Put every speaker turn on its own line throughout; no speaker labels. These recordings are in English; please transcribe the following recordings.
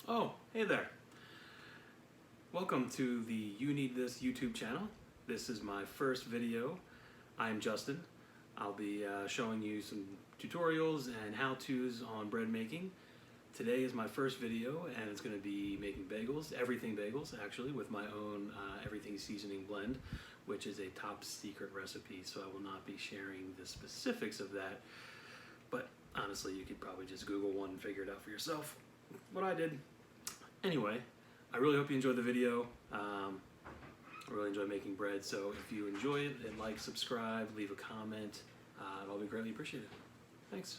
Oh, hey there. Welcome to the You Need This YouTube channel. This is my first video. I'm Justin. I'll be showing you some tutorials and how-tos on bread making. Today is my first video and it's going to be making bagels, everything bagels actually, with my own everything seasoning blend, which is a top secret recipe, so I will not be sharing the specifics of that. But honestly, you could probably just Google one and figure it out for yourself. What I did. Anyway, I really hope you enjoyed the video. I really enjoy making bread, so if you enjoy it, then like, subscribe, leave a comment. It'll be greatly appreciated. Thanks.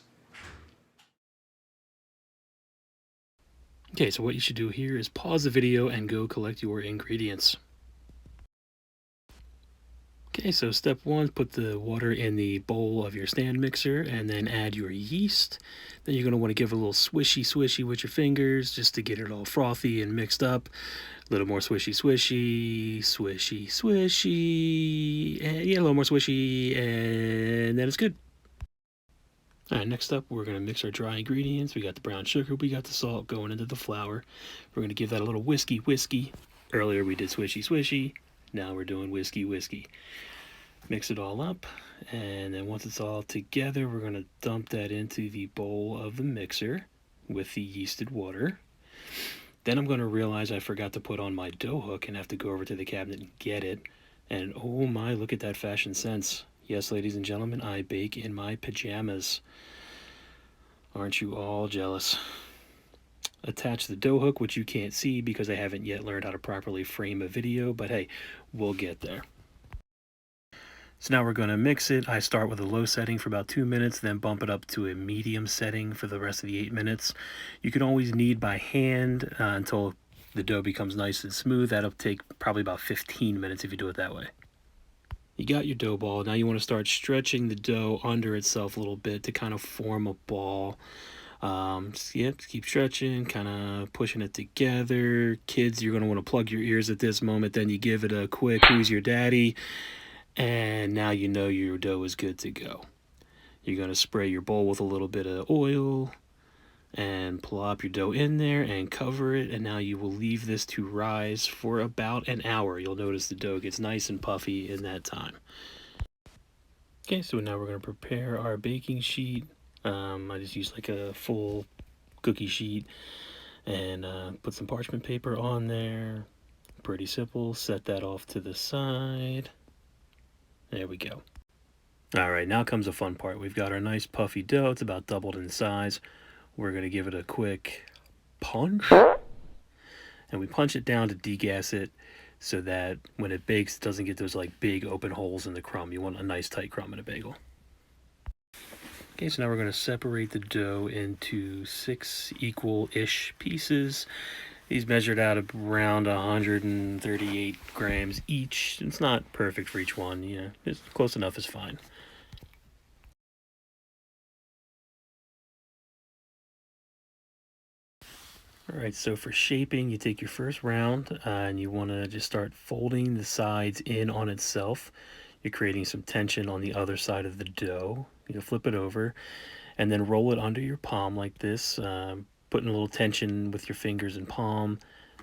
Okay, so what you should do here is pause the video and go collect your ingredients. Okay, so step one, put the water in the bowl of your stand mixer and then add your yeast. Then you're going to want to give it a little swishy with your fingers just to get it all frothy and mixed up. A little more swishy, and yeah, a little more swishy, and then it's good. All right, next up, we're going to mix our dry ingredients. We got the brown sugar, we got the salt going into the flour. We're going to give that a little whiskey. Earlier we did swishy. Now we're doing whiskey. Mix it all up, and then once it's all together, we're going to dump that into the bowl of the mixer with the yeasted water. Then I'm going to realize I forgot to put on my dough hook and have to go over to the cabinet and get it. And oh my, look at that fashion sense. Yes, ladies and gentlemen, I bake in my pajamas. Aren't you all jealous? Attach the dough hook, which you can't see because I haven't yet learned how to properly frame a video, but hey, we'll get there. So now we're going to mix it. I start with a low setting for about 2 minutes, then bump it up to a medium setting for the rest of the 8 minutes. You can always knead by hand until the dough becomes nice and smooth. That'll take probably about 15 minutes if you do it that way. You got your dough ball. Now you want to start stretching the dough under itself a little bit to kind of form a ball. Just keep stretching, kind of pushing it together. Kids, you're going to want to plug your ears at this moment. Then you give it a quick, who's your daddy? And now you know your dough is good to go. You're going to spray your bowl with a little bit of oil and plop your dough in there and cover it. And now you will leave this to rise for about an hour. You'll notice the dough gets nice and puffy in that time. Okay, so now we're going to prepare our baking sheet. I just used like a full cookie sheet and put some parchment paper on there. Pretty simple. Set that off to the side. There we go. All right, now comes the fun part. We've got our nice puffy dough. It's about doubled in size. We're going to give it a quick punch. And we punch it down to degas it so that when it bakes, it doesn't get those like big open holes in the crumb. You want a nice tight crumb in a bagel. Okay, so now we're going to separate the dough into 6 equal-ish pieces. These measured out around 138 grams each. It's not perfect for each one. Yeah, it's close enough is fine. All right, so for shaping, you take your first round and you want to just start folding the sides in on itself. You're creating some tension on the other side of the dough. You flip it over and then roll it under your palm like this, putting a little tension with your fingers and palm.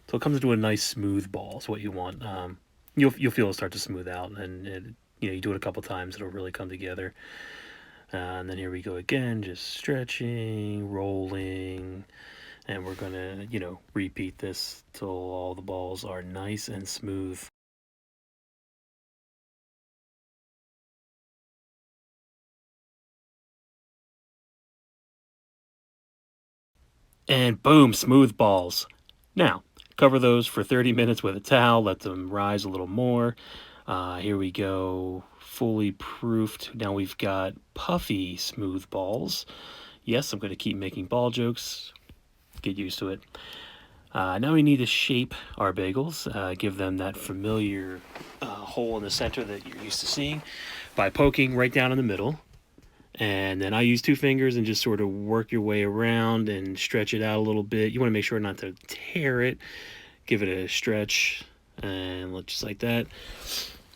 So it comes into a nice smooth ball is what you want. You'll feel it start to smooth out, and you do it a couple times, it'll really come together. And then here we go again, just stretching, rolling, and we're gonna repeat this till all the balls are nice and smooth. And boom, smooth balls. Now, cover those for 30 minutes with a towel, let them rise a little more. Here we go, fully proofed. Now we've got puffy, smooth balls. Yes, I'm going to keep making ball jokes. Get used to it. Now we need to shape our bagels, give them that familiar hole in the center that you're used to seeing by poking right down in the middle. And then I use 2 fingers and just sort of work your way around and stretch it out a little bit. You want to make sure not to tear it. Give it a stretch and just like that.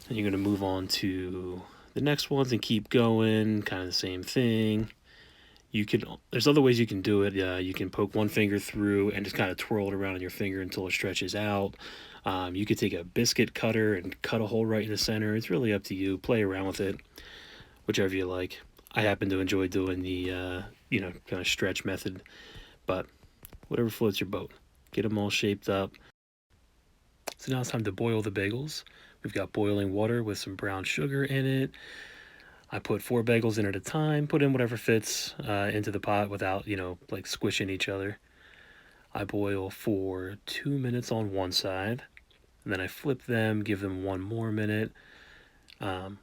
And you're going to move on to the next ones and keep going. Kind of the same thing. You can there's other ways you can do it. You can poke one finger through and just kind of twirl it around on your finger until it stretches out. You could take a biscuit cutter and cut a hole right in the center. It's really up to you. Play around with it, whichever you like. I happen to enjoy doing the kind of stretch method, but whatever floats your boat. Get them all shaped up. So now it's time to boil the bagels. We've got boiling water with some brown sugar in it. I put 4 bagels in at a time, put in whatever fits into the pot without, like squishing each other. I boil for 2 minutes on one side, and then I flip them, give them 1 more minute. Um,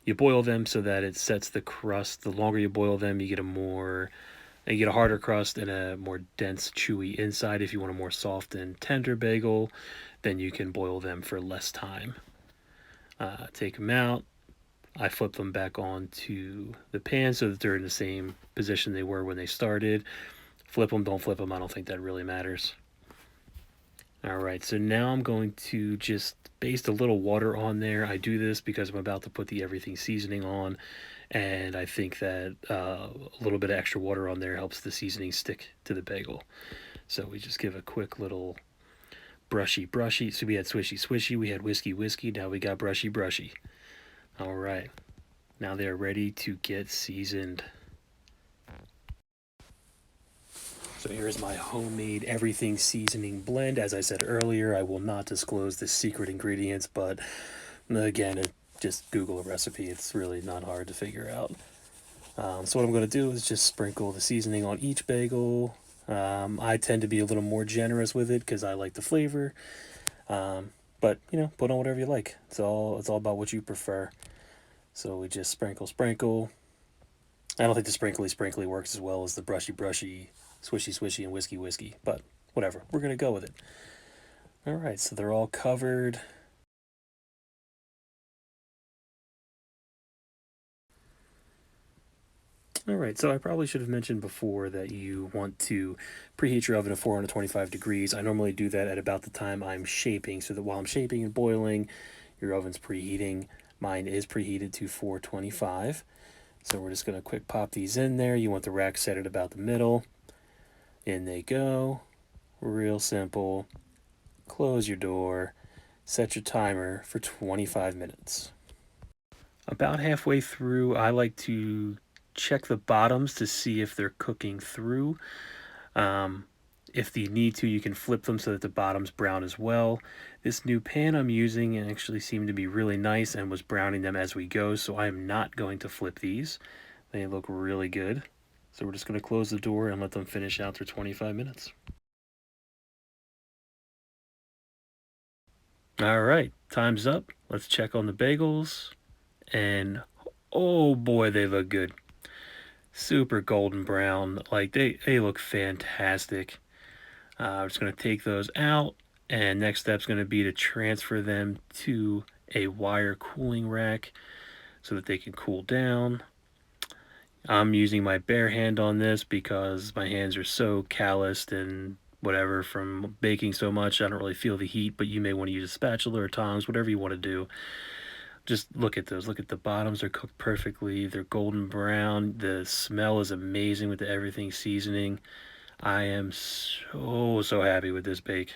you boil them so that it sets the crust. The longer you boil them, you get a harder crust and a more dense, chewy inside. If you want a more soft and tender bagel, then you can boil them for less time. Take them out. I flip them back onto the pan so that they're in the same position they were when they started. Flip them, don't flip them. I don't think that really matters. All right, so now I'm going to just baste a little water on there. I do this because I'm about to put the everything seasoning on, and I think that a little bit of extra water on there helps the seasoning stick to the bagel. So we just give a quick little brushy, brushy. So we had swishy, swishy. We had whiskey, whiskey. Now we got brushy, brushy. All right. Now they're ready to get seasoned. So here's my homemade everything seasoning blend. As I said earlier, I will not disclose the secret ingredients, but again, just Google a recipe. It's really not hard to figure out. So what I'm going to do is just sprinkle the seasoning on each bagel. I tend to be a little more generous with it because I like the flavor. But put on whatever you like. It's all about what you prefer. So we just sprinkle, sprinkle. I don't think the sprinkly sprinkly works as well as the brushy brushy, swishy swishy, and whiskey whiskey. But whatever, we're gonna go with it. All right, so they're all covered. All right, so I probably should have mentioned before that you want to preheat your oven to 425 degrees. I normally do that at about the time I'm shaping, so that while I'm shaping and boiling, your oven's preheating. Mine is preheated to 425. So we're just gonna quick pop these in there. You want the rack set at about the middle. In they go. Real simple. Close your door. Set your timer for 25 minutes. About halfway through, I like to check the bottoms to see if they're cooking through. Um, if you need to, you can flip them so that the bottom's brown as well. This new pan I'm using actually seemed to be really nice and was browning them as we go, so I am not going to flip these. They look really good. So we're just going to close the door and let them finish out their 25 minutes. All right, time's up. Let's check on the bagels. And oh boy, they look good. Super golden brown. Like they look fantastic. I'm just going to take those out. And next step's going to be to transfer them to a wire cooling rack so that they can cool down. I'm using my bare hand on this because my hands are so calloused and whatever from baking so much. I don't really feel the heat, but you may want to use a spatula or tongs, whatever you want to do. Just look at those. Look at the bottoms. They're cooked perfectly. They're golden brown. The smell is amazing with the everything seasoning. I am so happy with this bake.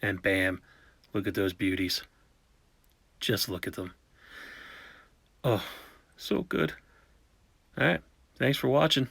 And bam, look at those beauties. Just look at them. Oh, so good. All right. Thanks for watching.